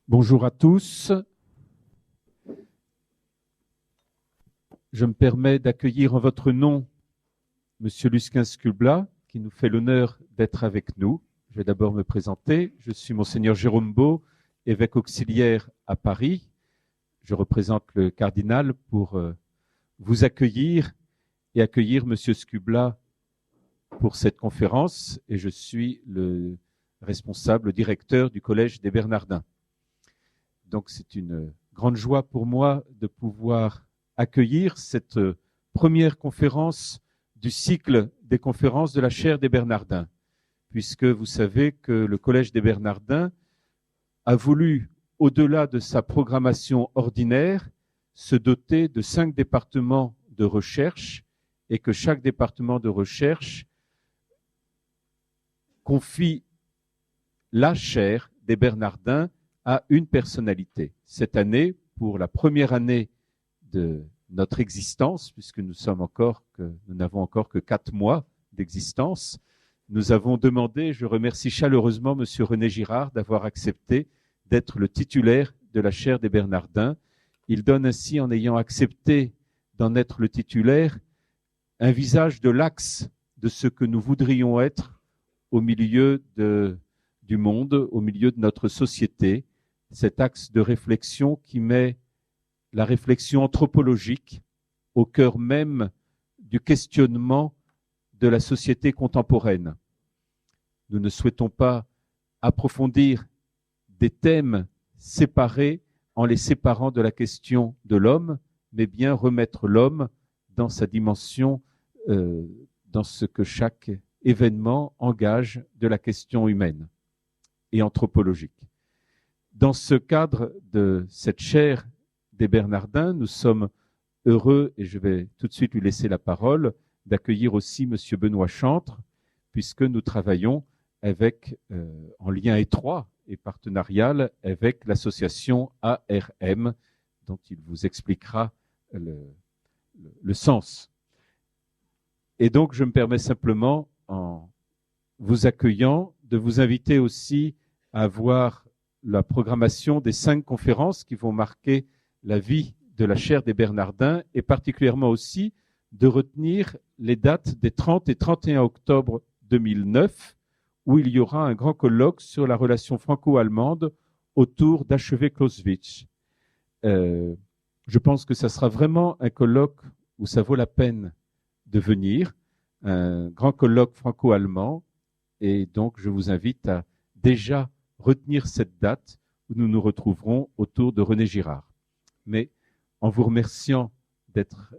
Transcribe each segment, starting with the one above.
Bonjour à tous. Je me permets d'accueillir en votre nom Monsieur Lusquin Sculbla, qui nous fait l'honneur d'être avec nous. Je vais d'abord me présenter. Je suis Monseigneur Jérôme Beau, évêque auxiliaire à Paris. Je représente le cardinal pour vous accueillir et accueillir Monsieur Sculbla pour cette conférence. Et je suis le responsable, le directeur du Collège des Bernardins. Donc c'est une grande joie pour moi de pouvoir accueillir cette première conférence du cycle des conférences de la chaire des Bernardins, puisque vous savez que le Collège des Bernardins a voulu, au-delà de sa programmation ordinaire, se doter de 5 départements de recherche et que chaque département de recherche confie la chaire des Bernardins à une personnalité. Cette année, pour la première année de notre existence, puisque nous n'avons encore que 4 mois d'existence, nous avons demandé, je remercie chaleureusement Monsieur René Girard d'avoir accepté d'être le titulaire de la chaire des Bernardins. Il donne ainsi, en ayant accepté d'en être le titulaire, un visage de l'axe de ce que nous voudrions être au milieu du monde, au milieu de notre société, cet axe de réflexion qui met la réflexion anthropologique au cœur même du questionnement de la société contemporaine. Nous ne souhaitons pas approfondir des thèmes séparés en les séparant de la question de l'homme, mais bien remettre l'homme dans sa dimension, dans ce que chaque événement engage de la question humaine et anthropologique. Dans ce cadre de cette chaire des Bernardins, nous sommes heureux, et je vais tout de suite lui laisser la parole, d'accueillir aussi Monsieur Benoît Chantre, puisque nous travaillons en lien étroit et partenarial avec l'association ARM, dont il vous expliquera le sens. Et donc, je me permets simplement, en vous accueillant, de vous inviter aussi à voir la programmation des 5 conférences qui vont marquer la vie de la chaire des Bernardins et particulièrement aussi de retenir les dates des 30 et 31 octobre 2009 où il y aura un grand colloque sur la relation franco-allemande autour d'Achevé Clausewitz. Je pense que ça sera vraiment un colloque où ça vaut la peine de venir, un grand colloque franco-allemand, et donc je vous invite à déjà retenir cette date où nous nous retrouverons autour de René Girard. Mais en vous remerciant d'être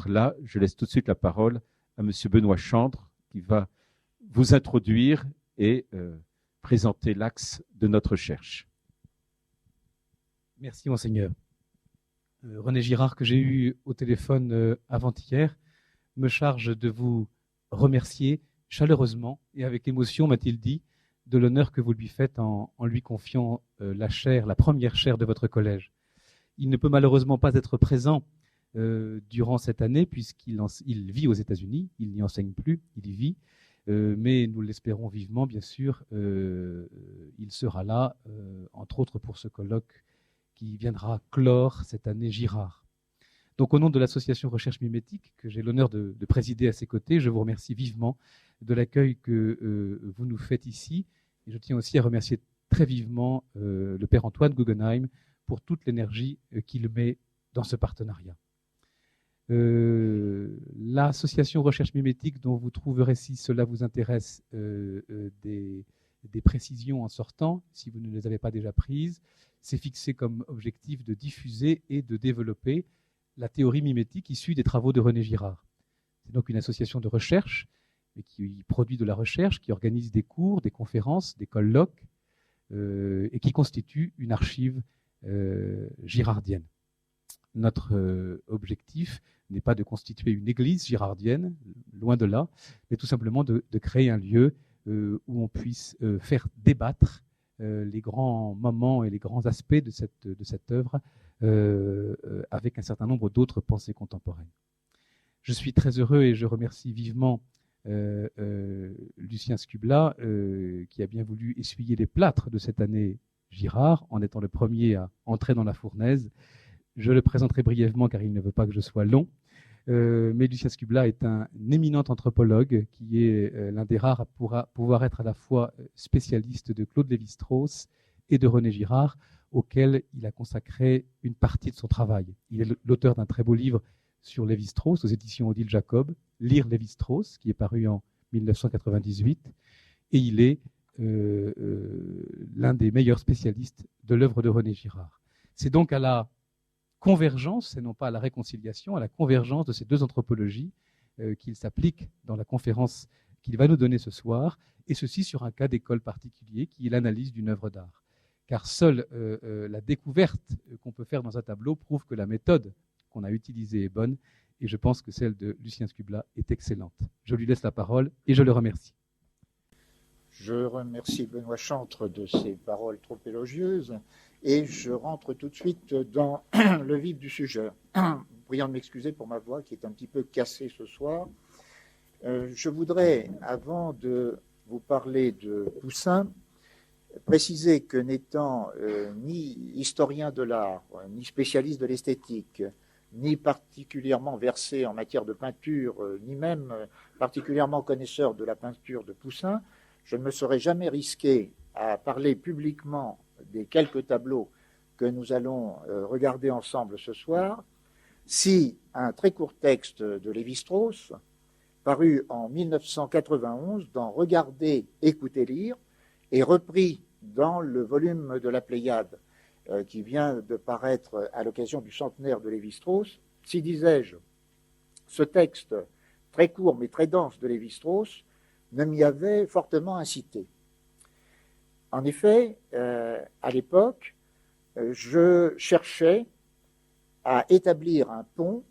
là, je laisse tout de suite la parole à Monsieur Benoît Chantre qui va vous introduire et présenter l'axe de notre recherche. Merci Monseigneur. René Girard, que j'ai eu au téléphone avant-hier, me charge de vous remercier chaleureusement et avec émotion, m'a-t-il dit, de l'honneur que vous lui faites en lui confiant la première chaire de votre collège. Il ne peut malheureusement pas être présent durant cette année puisqu'il vit aux États-Unis, il n'y enseigne plus, il y vit, mais nous l'espérons vivement, bien sûr, il sera là, entre autres pour ce colloque qui viendra clore cette année Girard. Donc au nom de l'association Recherche Mimétique, que j'ai l'honneur de présider à ses côtés, je vous remercie vivement de l'accueil que vous nous faites ici. Et je tiens aussi à remercier très vivement le Père Antoine Guggenheim pour toute l'énergie qu'il met dans ce partenariat. L'association Recherche Mimétique, dont vous trouverez, si cela vous intéresse, des précisions en sortant, si vous ne les avez pas déjà prises, s'est fixé comme objectif de diffuser et de développer la théorie mimétique issue des travaux de René Girard. C'est donc une association de recherche, mais qui produit de la recherche, qui organise des cours, des conférences, des colloques, et qui constitue une archive girardienne. Notre objectif n'est pas de constituer une église girardienne, loin de là, mais tout simplement de créer un lieu où on puisse faire débattre les grands moments et les grands aspects de cette œuvre avec un certain nombre d'autres pensées contemporaines. Je suis très heureux et je remercie vivement Lucien Sculbla qui a bien voulu essuyer les plâtres de cette année Girard, en étant le premier à entrer dans la fournaise. Je le présenterai brièvement car il ne veut pas que je sois long. Mais Lucien Scubla est un éminent anthropologue qui est l'un des rares à pouvoir être à la fois spécialiste de Claude Lévi-Strauss et de René Girard, auquel il a consacré une partie de son travail. Il est l'auteur d'un très beau livre sur Lévi-Strauss aux éditions Odile Jacob, Lire Lévi-Strauss, qui est paru en 1998, et il est l'un des meilleurs spécialistes de l'œuvre de René Girard. C'est donc à la convergence, et non pas à la réconciliation, à la convergence de ces deux anthropologies qu'il s'applique dans la conférence qu'il va nous donner ce soir, et ceci sur un cas d'école particulier qui est l'analyse d'une œuvre d'art. Car seule la découverte qu'on peut faire dans un tableau prouve que la méthode qu'on a utilisée est bonne, et je pense que celle de Lucien Scubla est excellente. Je lui laisse la parole et je le remercie. Je remercie Benoît Chantre de ses paroles trop élogieuses et je rentre tout de suite dans le vif du sujet. Priant de m'excuser pour ma voix qui est un petit peu cassée ce soir. Je voudrais, avant de vous parler de Poussin, préciser que n'étant ni historien de l'art, ni spécialiste de l'esthétique, ni particulièrement versé en matière de peinture, ni même particulièrement connaisseur de la peinture de Poussin, je ne me serais jamais risqué à parler publiquement des quelques tableaux que nous allons regarder ensemble ce soir, si un très court texte de Lévi-Strauss, paru en 1991 dans Regarder, écouter, lire, et repris dans le volume de la Pléiade qui vient de paraître à l'occasion du centenaire de Lévi-Strauss, si disais-je, ce texte très court mais très dense de Lévi-Strauss ne m'y avait fortement incité. En effet, à l'époque, je cherchais à établir un pont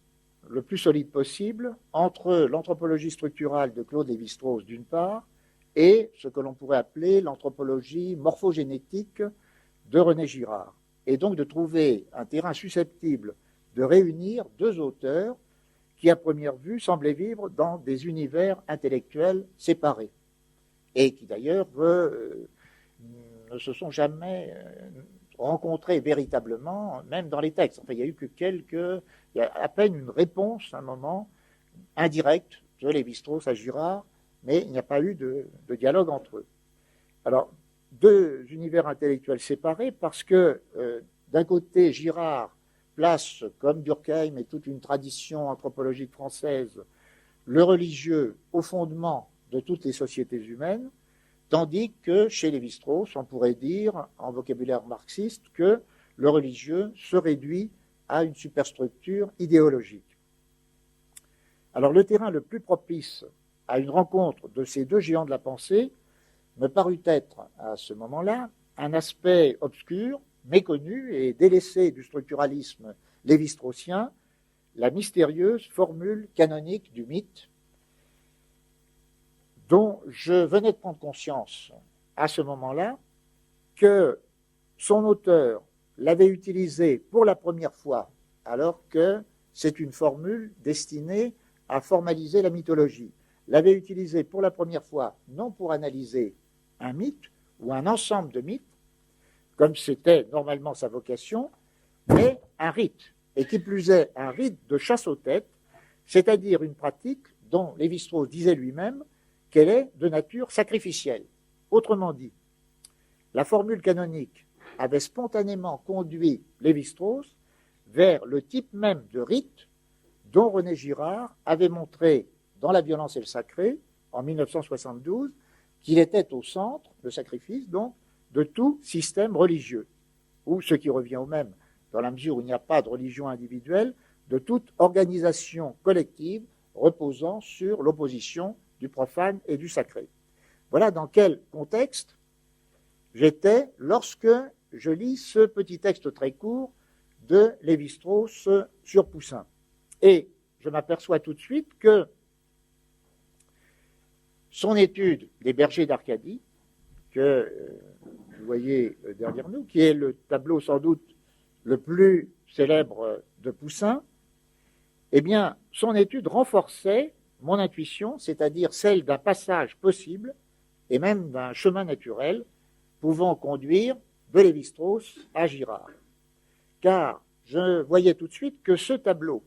le plus solide possible entre l'anthropologie structurale de Claude Lévi-Strauss d'une part et ce que l'on pourrait appeler l'anthropologie morphogénétique de René Girard, et donc de trouver un terrain susceptible de réunir deux auteurs qui, à première vue, semblaient vivre dans des univers intellectuels séparés, et qui d'ailleurs ne se sont jamais rencontrés véritablement, même dans les textes. Enfin, il y a eu il y a à peine une réponse, à un moment, indirecte de Lévi-Strauss à Girard, mais il n'y a pas eu de dialogue entre eux. Alors, deux univers intellectuels séparés, parce que, d'un côté, Girard place, comme Durkheim et toute une tradition anthropologique française, le religieux au fondement de toutes les sociétés humaines, tandis que chez Lévi-Strauss, on pourrait dire, en vocabulaire marxiste, que le religieux se réduit à une superstructure idéologique. Alors le terrain le plus propice à une rencontre de ces deux géants de la pensée me parut être, à ce moment-là, un aspect obscur, méconnu et délaissé du structuralisme lévi-straussien, la mystérieuse formule canonique du mythe, dont je venais de prendre conscience à ce moment-là que son auteur l'avait utilisé pour la première fois, alors que c'est une formule destinée à formaliser la mythologie. L'avait utilisé pour la première fois, non pour analyser un mythe ou un ensemble de mythes, comme c'était normalement sa vocation, mais un rite, et qui plus est un rite de chasse aux têtes, c'est-à-dire une pratique dont Lévi-Strauss disait lui-même qu'elle est de nature sacrificielle. Autrement dit, la formule canonique avait spontanément conduit Lévi-Strauss vers le type même de rite dont René Girard avait montré dans La violence et le sacré, en 1972, qu'il était au centre, le sacrifice donc, de tout système religieux, ou ce qui revient au même, dans la mesure où il n'y a pas de religion individuelle, de toute organisation collective reposant sur l'opposition du profane et du sacré. Voilà dans quel contexte j'étais lorsque je lis ce petit texte très court de Lévi-Strauss sur Poussin. Et je m'aperçois tout de suite que son étude des bergers d'Arcadie, que vous voyez derrière nous, qui est le tableau sans doute le plus célèbre de Poussin, eh bien, son étude renforçait mon intuition, c'est-à-dire celle d'un passage possible et même d'un chemin naturel pouvant conduire de Lévi-Strauss à Girard. Car je voyais tout de suite que ce tableau,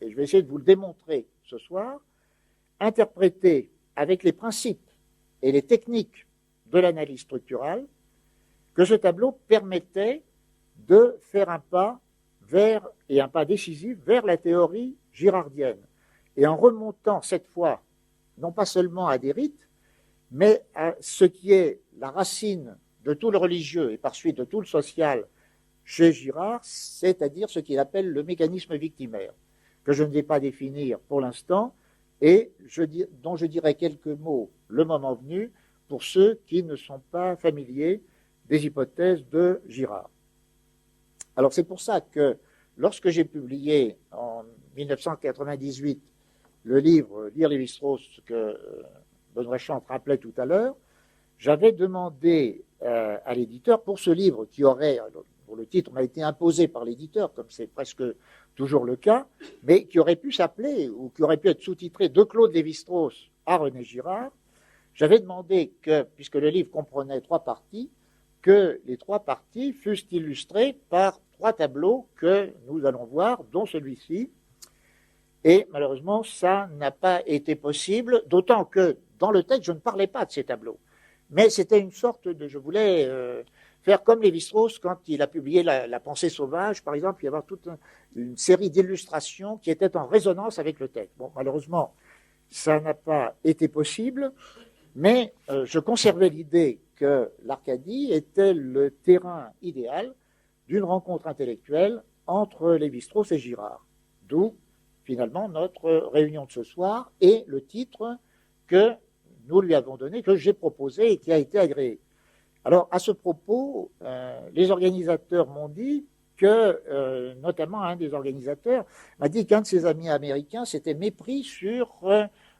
et je vais essayer de vous le démontrer ce soir, interprété avec les principes et les techniques de l'analyse structurale, que ce tableau permettait de faire un pas vers, et un pas décisif, vers la théorie girardienne. Et en remontant cette fois, non pas seulement à des rites, mais à ce qui est la racine de tout le religieux et par suite de tout le social chez Girard, c'est-à-dire ce qu'il appelle le mécanisme victimaire, que je ne vais pas définir pour l'instant, et dont je dirai quelques mots le moment venu pour ceux qui ne sont pas familiers des hypothèses de Girard. Alors c'est pour ça que lorsque j'ai publié en 1998 le livre Lire Lévi-Strauss que Benoît Chantre rappelait tout à l'heure, j'avais demandé à l'éditeur pour ce livre qui aurait, pour le titre m'a été imposé par l'éditeur, comme c'est presque toujours le cas, mais qui aurait pu s'appeler ou qui aurait pu être sous-titré de Claude Lévi-Strauss à René Girard. J'avais demandé que, puisque le livre comprenait 3 parties, que les 3 parties fussent illustrées par 3 tableaux que nous allons voir, dont celui-ci. Et malheureusement, ça n'a pas été possible, d'autant que dans le texte, je ne parlais pas de ces tableaux. Mais c'était une sorte de... Je voulais faire comme Lévi-Strauss quand il a publié la Pensée sauvage, par exemple, il y avait toute une série d'illustrations qui étaient en résonance avec le texte. Bon, malheureusement, ça n'a pas été possible, mais je conservais l'idée que l'Arcadie était le terrain idéal d'une rencontre intellectuelle entre Lévi-Strauss et Girard. D'où, finalement, notre réunion de ce soir et le titre que nous lui avons donné, que j'ai proposé et qui a été agréé. Alors, à ce propos, les organisateurs m'ont dit que, notamment un des organisateurs m'a dit qu'un de ses amis américains s'était mépris sur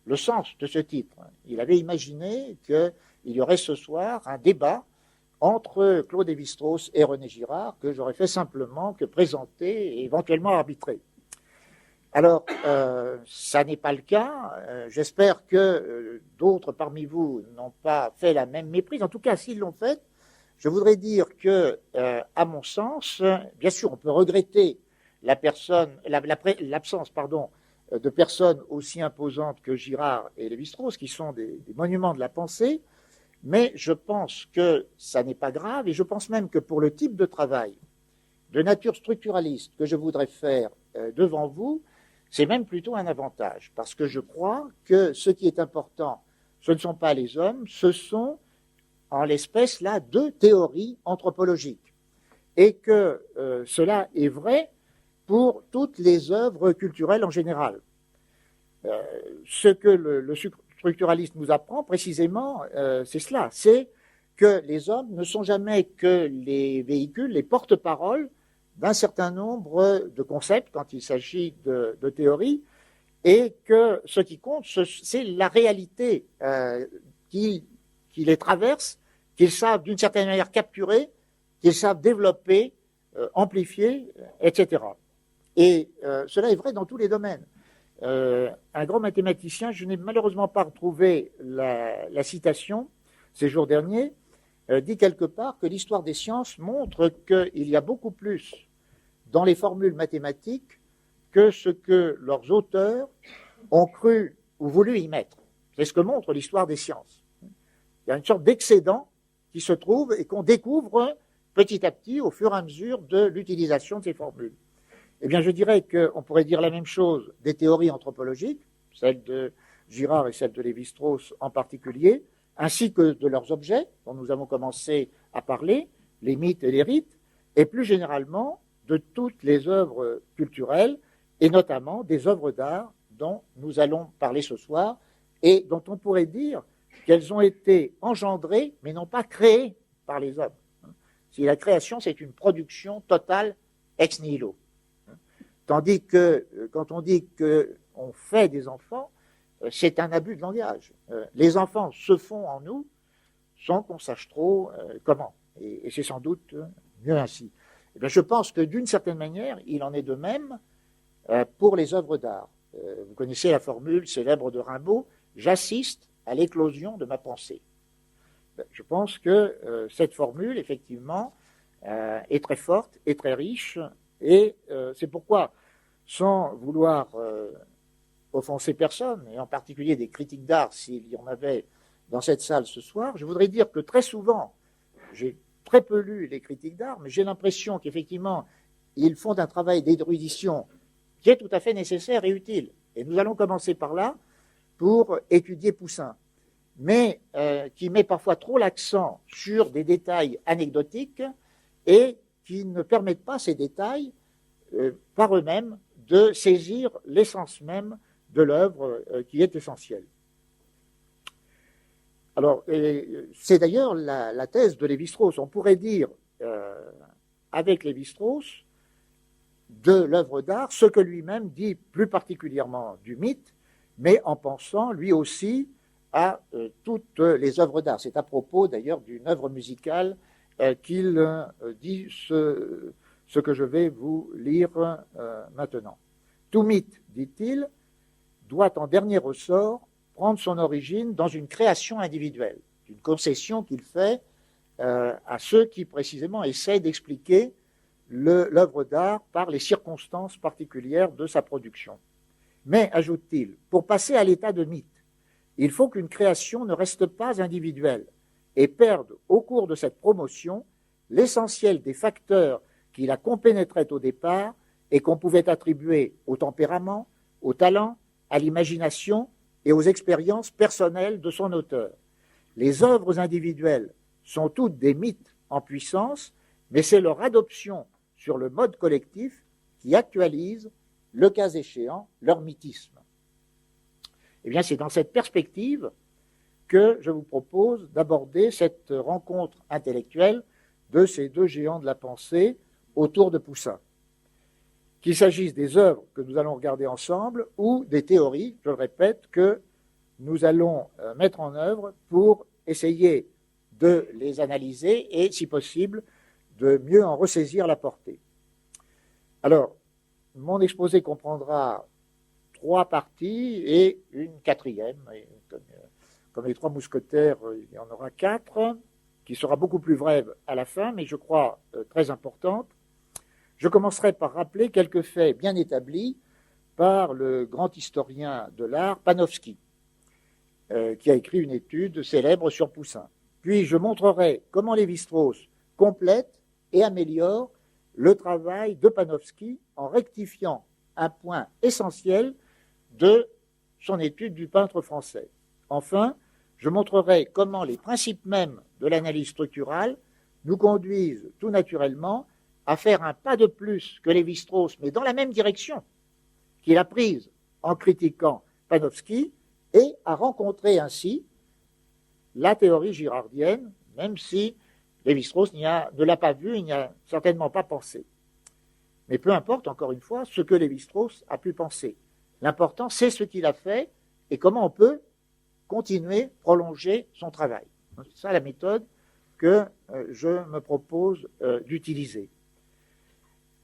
le sens de ce titre. Il avait imaginé qu'il y aurait ce soir un débat entre Claude Lévi-Strauss et René Girard, que j'aurais fait simplement que présenter et éventuellement arbitrer. Alors, ça n'est pas le cas. J'espère que d'autres parmi vous n'ont pas fait la même méprise. En tout cas, s'ils l'ont fait, je voudrais dire que, à mon sens, bien sûr, on peut regretter l'absence, de personnes aussi imposantes que Girard et Lévi-Strauss, qui sont des monuments de la pensée, mais je pense que ça n'est pas grave, et je pense même que pour le type de travail de nature structuraliste que je voudrais faire devant vous, c'est même plutôt un avantage, parce que je crois que ce qui est important, ce ne sont pas les hommes, ce sont, en l'espèce là, 2 théories anthropologiques, et que cela est vrai pour toutes les œuvres culturelles en général. Ce que le structuraliste nous apprend précisément, c'est cela, c'est que les hommes ne sont jamais que les véhicules, les porte-paroles d'un certain nombre de concepts quand il s'agit de théories, et que ce qui compte, c'est la réalité qui les traverse, qu'ils savent d'une certaine manière capturer, qu'ils savent développer, amplifier, etc. Et cela est vrai dans tous les domaines. Un grand mathématicien, je n'ai malheureusement pas retrouvé la citation ces jours derniers, dit quelque part que l'histoire des sciences montre qu'il y a beaucoup plus dans les formules mathématiques que ce que leurs auteurs ont cru ou voulu y mettre. C'est ce que montre l'histoire des sciences. Il y a une sorte d'excédent qui se trouve et qu'on découvre petit à petit au fur et à mesure de l'utilisation de ces formules. Eh bien, je dirais qu'on pourrait dire la même chose des théories anthropologiques, celles de Girard et celles de Lévi-Strauss en particulier, ainsi que de leurs objets, dont nous avons commencé à parler, les mythes et les rites, et plus généralement de toutes les œuvres culturelles, et notamment des œuvres d'art dont nous allons parler ce soir, et dont on pourrait dire qu'elles ont été engendrées, mais non pas créées par les hommes. Si la création, c'est une production totale ex nihilo. Tandis que quand on dit qu'on fait des enfants, c'est un abus de langage. Les enfants se font en nous sans qu'on sache trop comment. Et c'est sans doute mieux ainsi. Eh bien, je pense que d'une certaine manière, il en est de même pour les œuvres d'art. Vous connaissez la formule célèbre de Rimbaud, « J'assiste à l'éclosion de ma pensée ». Je pense que cette formule, effectivement, est très forte, est très riche, et c'est pourquoi, sans vouloir offenser personne, et en particulier des critiques d'art, s'il y en avait dans cette salle ce soir, je voudrais dire que très souvent, j'ai très peu lu les critiques d'art, mais j'ai l'impression qu'effectivement, ils font un travail d'érudition qui est tout à fait nécessaire et utile. Et nous allons commencer par là pour étudier Poussin, mais qui met parfois trop l'accent sur des détails anecdotiques et qui ne permettent pas ces détails par eux-mêmes de saisir l'essence même de l'œuvre qui est essentielle. Alors, c'est d'ailleurs la thèse de Lévi-Strauss. On pourrait dire, avec Lévi-Strauss, de l'œuvre d'art, ce que lui-même dit plus particulièrement du mythe, mais en pensant lui aussi à toutes les œuvres d'art. C'est à propos d'ailleurs d'une œuvre musicale qu'il dit ce que je vais vous lire maintenant. Tout mythe, dit-il, doit en dernier ressort prendre son origine dans une création individuelle, une concession qu'il fait à ceux qui précisément essaient d'expliquer l'œuvre d'art par les circonstances particulières de sa production. Mais, ajoute-t-il, pour passer à l'état de mythe, il faut qu'une création ne reste pas individuelle et perde au cours de cette promotion l'essentiel des facteurs qui la compénétraient au départ et qu'on pouvait attribuer au tempérament, au talent, à l'imagination et aux expériences personnelles de son auteur. Les œuvres individuelles sont toutes des mythes en puissance, mais c'est leur adoption sur le mode collectif qui actualise, le cas échéant, leur mythisme. Eh bien, c'est dans cette perspective que je vous propose d'aborder cette rencontre intellectuelle de ces deux géants de la pensée autour de Poussin. Qu'il s'agisse des œuvres que nous allons regarder ensemble ou des théories, je le répète, que nous allons mettre en œuvre pour essayer de les analyser et, si possible, de mieux en ressaisir la portée. Alors, mon exposé comprendra 3 parties et une quatrième. Et comme les 3 mousquetaires, il y en aura 4, qui sera beaucoup plus brève à la fin, mais je crois très importante. Je commencerai par rappeler quelques faits bien établis par le grand historien de l'art Panofsky, qui a écrit une étude célèbre sur Poussin. Puis je montrerai comment Lévi-Strauss complète et améliore le travail de Panofsky en rectifiant un point essentiel de son étude du peintre français. Enfin, je montrerai comment les principes mêmes de l'analyse structurale nous conduisent tout naturellement à faire un pas de plus que Lévi-Strauss, mais dans la même direction qu'il a prise en critiquant Panofsky, et à rencontrer ainsi la théorie girardienne, même si Lévi-Strauss ne l'a pas vue, il n'y a certainement pas pensé. Mais peu importe, encore une fois, ce que Lévi-Strauss a pu penser. L'important, c'est ce qu'il a fait et comment on peut continuer, prolonger son travail. C'est ça la méthode que je me propose d'utiliser.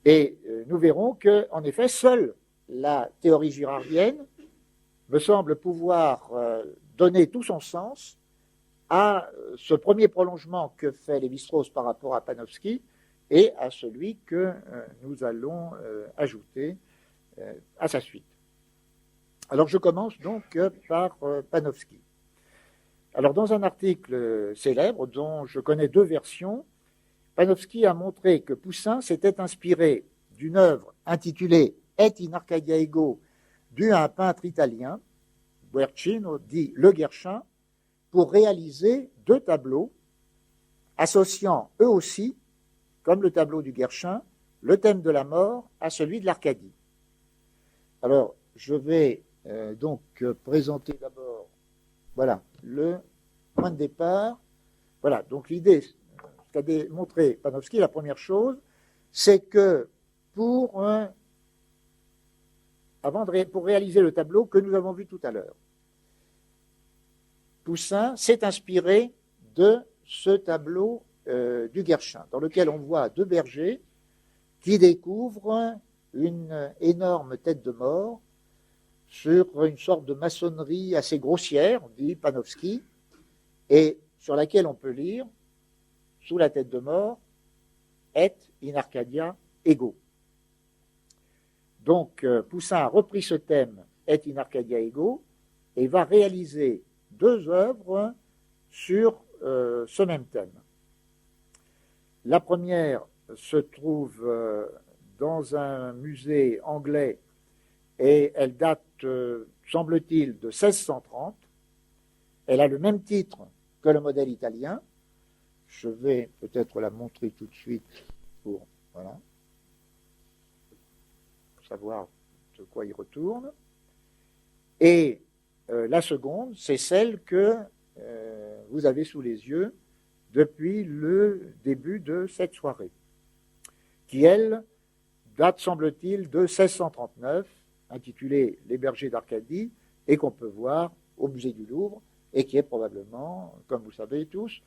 Et nous verrons que, en effet, seule la théorie girardienne me semble pouvoir donner tout son sens à ce premier prolongement que fait Lévi-Strauss par rapport à Panofsky et à celui que nous allons ajouter à sa suite. Alors je commence donc par Panofsky. Alors dans un article célèbre dont je connais 2 versions, Panofsky a montré que Poussin s'était inspiré d'une œuvre intitulée Et in Arcadia ego, due à un peintre italien, Guercino, dit Le Guerchin, pour réaliser 2 tableaux associant eux aussi, comme le tableau du Guerchin, le thème de la mort à celui de l'Arcadie. Alors, je vais donc présenter d'abord, voilà, le point de départ. Voilà, donc l'idée, ce qu'a démontré Panofsky, la première chose, c'est que pour réaliser le tableau que nous avons vu tout à l'heure, Poussin s'est inspiré de ce tableau du Guerchin, dans lequel on voit 2 bergers qui découvrent une énorme tête de mort sur une sorte de maçonnerie assez grossière, dit Panofsky, et sur laquelle on peut lire, sous la tête de mort, et in Arcadia ego. Donc, Poussin a repris ce thème et in Arcadia ego et va réaliser 2 œuvres sur ce même thème. La première se trouve dans un musée anglais et elle date, semble-t-il, de 1630. Elle a le même titre que le modèle italien. Je vais peut-être la montrer tout de suite pour savoir de quoi il retourne. Et la seconde, c'est celle que vous avez sous les yeux depuis le début de cette soirée, qui, elle, date, semble-t-il, de 1639, intitulée Les bergers d'Arcadie, et qu'on peut voir au musée du Louvre, et qui est probablement, comme vous savez tous,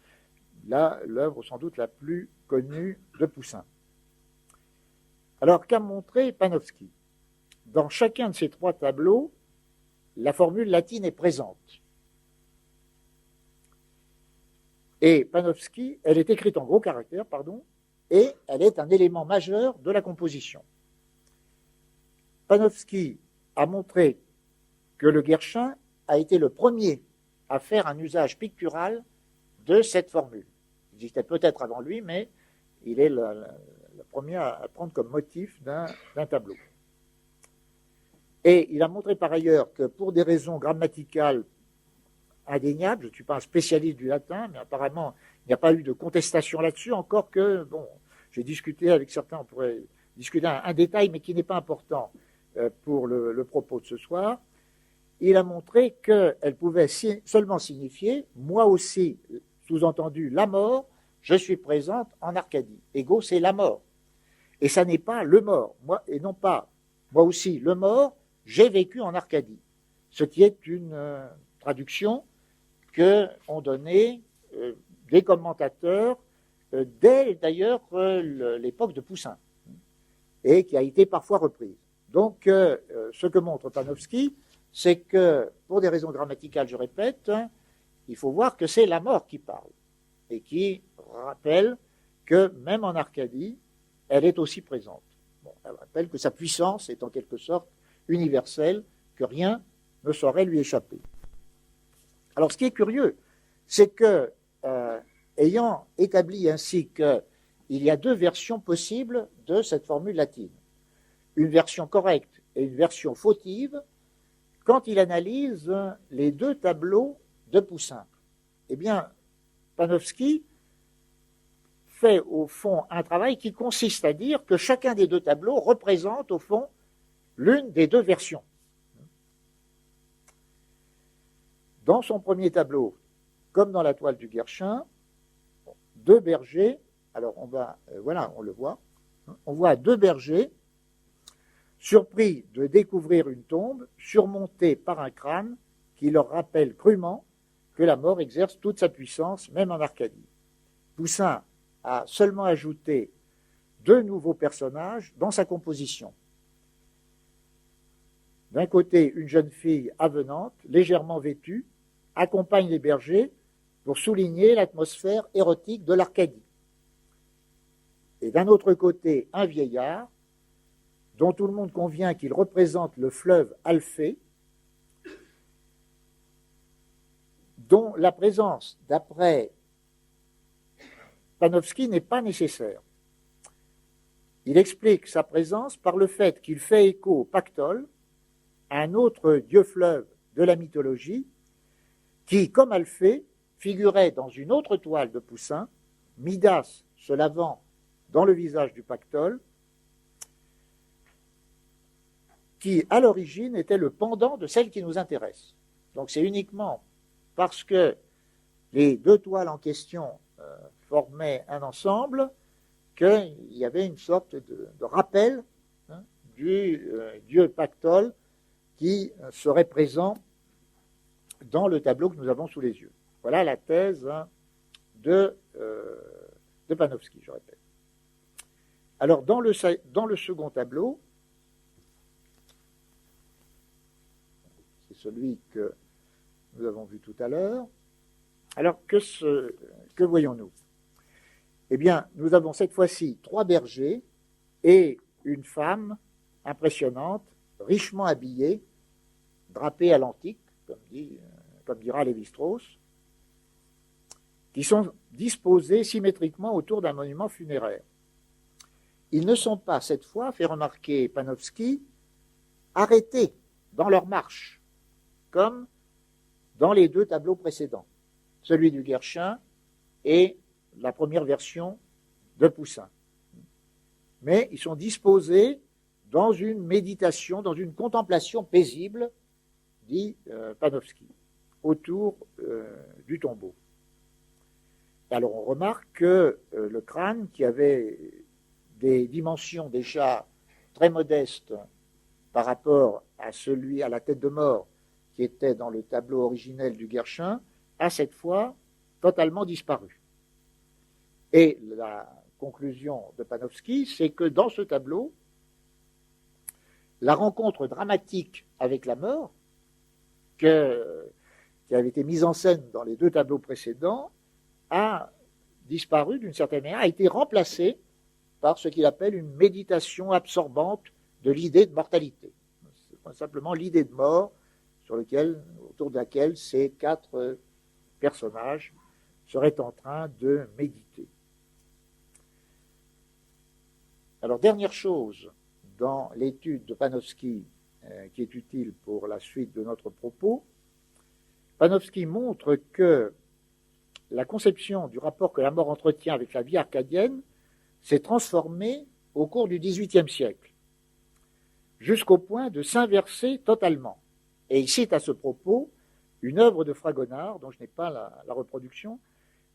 l'œuvre sans doute la plus connue de Poussin. Alors, qu'a montré Panofsky? Dans chacun de ces 3 tableaux, la formule latine est présente. Et Panofsky, elle est écrite en gros caractères, et elle est un élément majeur de la composition. Panofsky a montré que le Guerchin a été le premier à faire un usage pictural de cette formule. Il existait peut-être avant lui, mais il est le premier à prendre comme motif d'un tableau. Et il a montré par ailleurs que pour des raisons grammaticales indéniable, je ne suis pas un spécialiste du latin, mais apparemment, il n'y a pas eu de contestation là-dessus, encore que, bon, j'ai discuté avec certains, on pourrait discuter un détail, mais qui n'est pas important pour le propos de ce soir. Il a montré qu'elle pouvait seulement signifier, moi aussi, sous-entendu, la mort, je suis présente en Arcadie. Ego, c'est la mort. Et ça n'est pas le mort, et non pas, moi aussi, le mort, j'ai vécu en Arcadie. Ce qui est une traduction que ont donné des commentateurs dès d'ailleurs l'époque de Poussin et qui a été parfois reprise. Donc, ce que montre Panofsky, c'est que, pour des raisons grammaticales, je répète, il faut voir que c'est la mort qui parle et qui rappelle que même en Arcadie, elle est aussi présente. Bon, elle rappelle que sa puissance est en quelque sorte universelle, que rien ne saurait lui échapper. Alors, ce qui est curieux, c'est que, ayant établi ainsi qu'il y a 2 versions possibles de cette formule latine, une version correcte et une version fautive, quand il analyse les 2 tableaux de Poussin, eh bien, Panofsky fait au fond un travail qui consiste à dire que chacun des 2 tableaux représente au fond l'une des 2 versions. Dans son premier tableau, comme dans la toile du Guerchin, 2 bergers, alors on le voit, on voit 2 bergers surpris de découvrir une tombe surmontée par un crâne qui leur rappelle crûment que la mort exerce toute sa puissance, même en Arcadie. Poussin a seulement ajouté 2 nouveaux personnages dans sa composition. D'un côté, une jeune fille avenante, légèrement vêtue, accompagne les bergers pour souligner l'atmosphère érotique de l'Arcadie. Et d'un autre côté, un vieillard, dont tout le monde convient qu'il représente le fleuve Alphée, dont la présence, d'après Panofsky, n'est pas nécessaire. Il explique sa présence par le fait qu'il fait écho au Pactole, un autre dieu-fleuve de la mythologie, qui, comme Alphée, figurait dans une autre toile de Poussin, Midas se lavant dans le visage du Pactole, qui, à l'origine, était le pendant de celle qui nous intéresse. Donc c'est uniquement parce que les 2 toiles en question formaient un ensemble qu'il y avait une sorte de rappel du dieu Pactole qui serait présent dans le tableau que nous avons sous les yeux. Voilà la thèse de Panofsky, je répète. Alors, dans le second tableau, c'est celui que nous avons vu tout à l'heure, alors que voyons-nous? Eh bien, nous avons cette fois-ci 3 bergers et une femme impressionnante, richement habillée, drapée à l'antique, comme dira Lévi-Strauss, qui sont disposés symétriquement autour d'un monument funéraire. Ils ne sont pas, cette fois, fait remarquer Panofsky, arrêtés dans leur marche, comme dans les 2 tableaux précédents, celui du Guerchin et la première version de Poussin. Mais ils sont disposés dans une méditation, dans une contemplation paisible, dit Panofsky, autour du tombeau. Alors on remarque que le crâne, qui avait des dimensions déjà très modestes par rapport à la tête de mort qui était dans le tableau originel du Guerchin, a cette fois totalement disparu. Et la conclusion de Panofsky, c'est que dans ce tableau, la rencontre dramatique avec la mort, qui avait été mise en scène dans les 2 tableaux précédents, a disparu d'une certaine manière, a été remplacée par ce qu'il appelle une méditation absorbante de l'idée de mortalité. C'est simplement l'idée de mort autour de laquelle ces 4 personnages seraient en train de méditer. Alors, dernière chose dans l'étude de Panofsky qui est utile pour la suite de notre propos, Panofsky montre que la conception du rapport que la mort entretient avec la vie arcadienne s'est transformée au cours du XVIIIe siècle, jusqu'au point de s'inverser totalement. Et il cite à ce propos une œuvre de Fragonard, dont je n'ai pas la reproduction,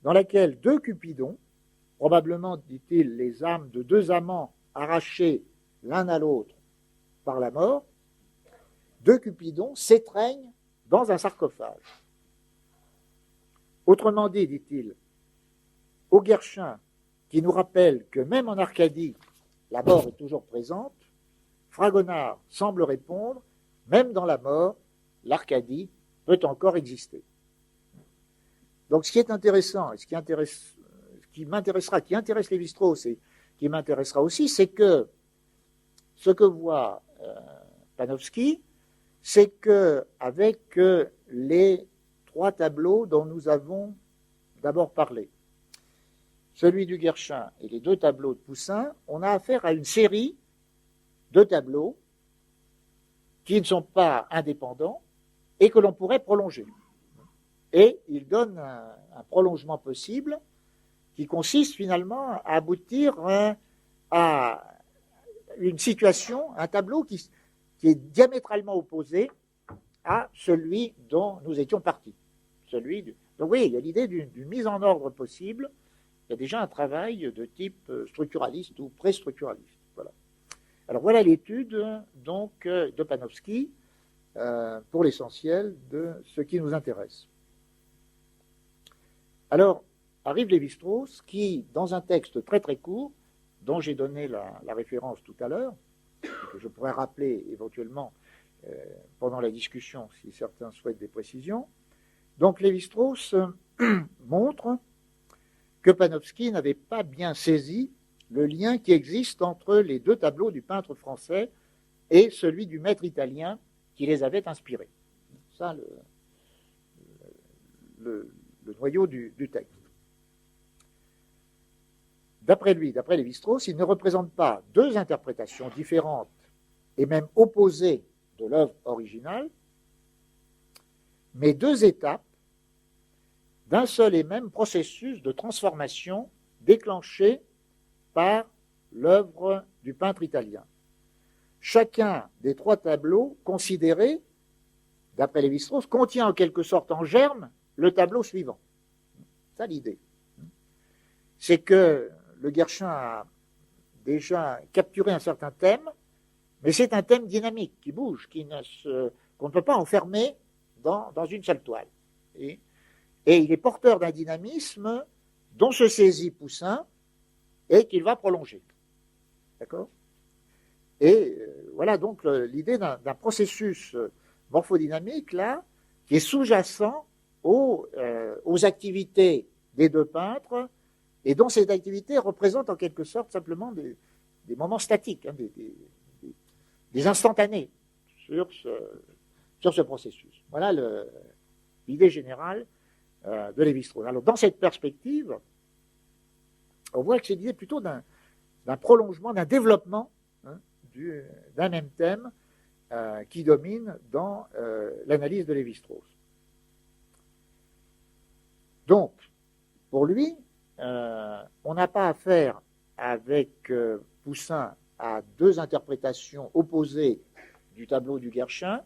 dans laquelle 2 Cupidons, probablement, dit-il, les âmes de 2 amants arrachés l'un à l'autre par la mort, 2 Cupidons s'étreignent dans un sarcophage. Autrement dit-il, au Guerchin, qui nous rappelle que même en Arcadie, la mort est toujours présente, Fragonard semble répondre, même dans la mort, l'Arcadie peut encore exister. Donc ce qui est intéressant, et ce qui m'intéressera, qui intéresse Lévi-Strauss et qui m'intéressera aussi, c'est que ce que voit Panofsky, c'est qu'avec les 3 tableaux dont nous avons d'abord parlé, celui du Guerchin et les 2 tableaux de Poussin, on a affaire à une série de tableaux qui ne sont pas indépendants et que l'on pourrait prolonger. Et il donne un prolongement possible qui consiste finalement à aboutir à une situation, un tableau qui est diamétralement opposé à celui dont nous étions partis. Donc oui, il y a l'idée d'une mise en ordre possible. Il y a déjà un travail de type structuraliste ou pré-structuraliste. Voilà. Alors voilà l'étude donc de Panofsky pour l'essentiel de ce qui nous intéresse. Alors arrive Lévi-Strauss qui, dans un texte très très court, dont j'ai donné la référence tout à l'heure, que je pourrais rappeler éventuellement pendant la discussion si certains souhaitent des précisions. Donc Lévi-Strauss montre que Panofsky n'avait pas bien saisi le lien qui existe entre les 2 tableaux du peintre français et celui du maître italien qui les avait inspirés. Ça, le noyau du texte. D'après lui, d'après Lévi-Strauss, il ne représente pas 2 interprétations différentes et même opposées de l'œuvre originale, mais 2 étapes d'un seul et même processus de transformation déclenché par l'œuvre du peintre italien. Chacun des 3 tableaux considérés, d'après Lévi-Strauss, contient en quelque sorte en germe le tableau suivant. C'est ça l'idée. C'est que le Guerchin a déjà capturé un certain thème, mais c'est un thème dynamique qui bouge, qu'on ne peut pas enfermer dans une seule toile. Et il est porteur d'un dynamisme dont se saisit Poussin et qu'il va prolonger. D'accord ? Et voilà donc l'idée d'un processus morphodynamique là, qui est sous-jacent aux activités des 2 peintres et dont cette activité représente en quelque sorte simplement des moments statiques, hein, des instantanés sur ce processus. Voilà l'idée générale de Lévi-Strauss. Alors, dans cette perspective, on voit que c'est l'idée plutôt d'un prolongement, d'un développement, hein, d'un même thème qui domine dans l'analyse de Lévi-Strauss. Donc, pour lui, on n'a pas affaire avec Poussin à deux interprétations opposées du tableau du Guerchin,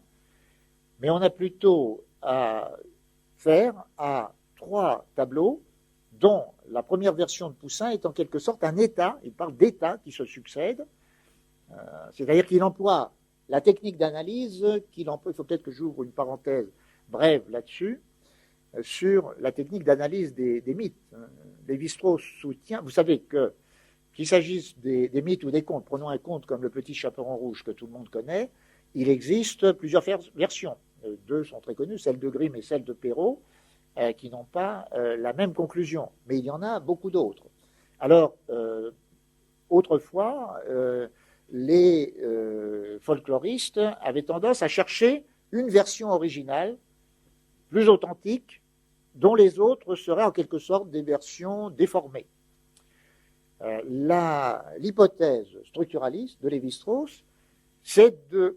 mais on a plutôt à faire à trois tableaux dont la première version de Poussin est en quelque sorte un état, il parle d'états qui se succèdent, c'est-à-dire qu'il emploie la technique d'analyse qu'il emploie, il faut peut-être que j'ouvre une parenthèse brève là-dessus, sur la technique d'analyse des mythes. Lévi-Strauss soutient, vous savez qu'il s'agisse des mythes ou des contes, prenons un conte comme Le Petit Chaperon Rouge que tout le monde connaît, il existe plusieurs versions. Deux sont très connues, celle de Grimm et celle de Perrault, qui n'ont pas la même conclusion. Mais il y en a beaucoup d'autres. Alors, autrefois, les folkloristes avaient tendance à chercher une version originale, plus authentique, dont les autres seraient en quelque sorte des versions déformées. L'hypothèse structuraliste de Lévi-Strauss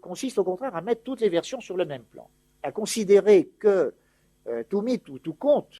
consiste au contraire à mettre toutes les versions sur le même plan, à considérer que tout mythe ou tout conte